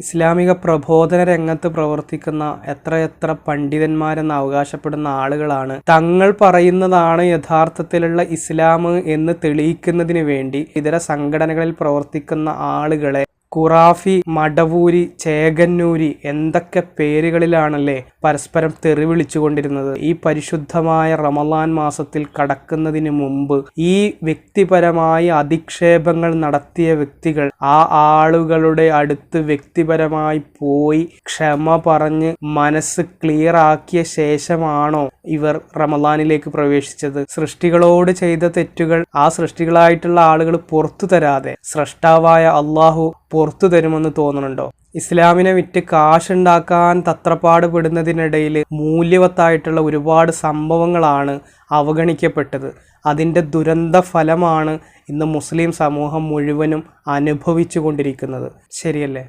ഇസ്ലാമിക പ്രബോധന രംഗത്ത് പ്രവർത്തിക്കുന്ന എത്രയെത്ര പണ്ഡിതന്മാരെന്ന് അവകാശപ്പെടുന്ന ആളുകളാണ് തങ്ങൾ പറയുന്നതാണ് യഥാർത്ഥത്തിലുള്ള ഇസ്ലാം എന്ന് തെളിയിക്കുന്നതിന് വേണ്ടി ഇതര സംഘടനകളിൽ പ്രവർത്തിക്കുന്ന ആളുകളെ ഖുറാഫി, മടവൂരി, ചേകന്നൂരി എന്തൊക്കെ പേരുകളിലാണല്ലേ പരസ്പരം തെറി വിളിച്ചുകൊണ്ടിരുന്നത്. ഈ പരിശുദ്ധമായ റമളാൻ മാസത്തിൽ കടക്കുന്നതിന് മുമ്പ് ഈ വ്യക്തിപരമായ അധിക്ഷേപങ്ങൾ നടത്തിയ വ്യക്തികൾ ആ ആളുകളുടെ അടുത്ത് വ്യക്തിപരമായി പോയി ക്ഷമ പറഞ്ഞ് മനസ്സ് ക്ലിയർ ആക്കിയ ശേഷമാണോ ഇവർ റമളാനിലേക്ക് പ്രവേശിച്ചത്? സൃഷ്ടികളോട് ചെയ്ത തെറ്റുകൾ ആ സൃഷ്ടികളായിട്ടുള്ള ആളുകൾ പുറത്തു തരാതെ സ്രഷ്ടാവായ അള്ളാഹു പുറത്തു തരുമെന്ന് തോന്നുന്നുണ്ടോ? ഇസ്ലാമിനെ വിറ്റ് കാശുണ്ടാക്കാൻ തത്രപ്പാട് പെടുന്നതിനിടയിൽ മൂല്യവത്തായിട്ടുള്ള ഒരുപാട് സംഭവങ്ങളാണ് അവഗണിക്കപ്പെട്ടത്. അതിൻ്റെ ദുരന്ത ഫലമാണ് ഇന്ന് മുസ്ലിം സമൂഹം മുഴുവനും അനുഭവിച്ചു കൊണ്ടിരിക്കുന്നത്. ശരിയല്ലേ?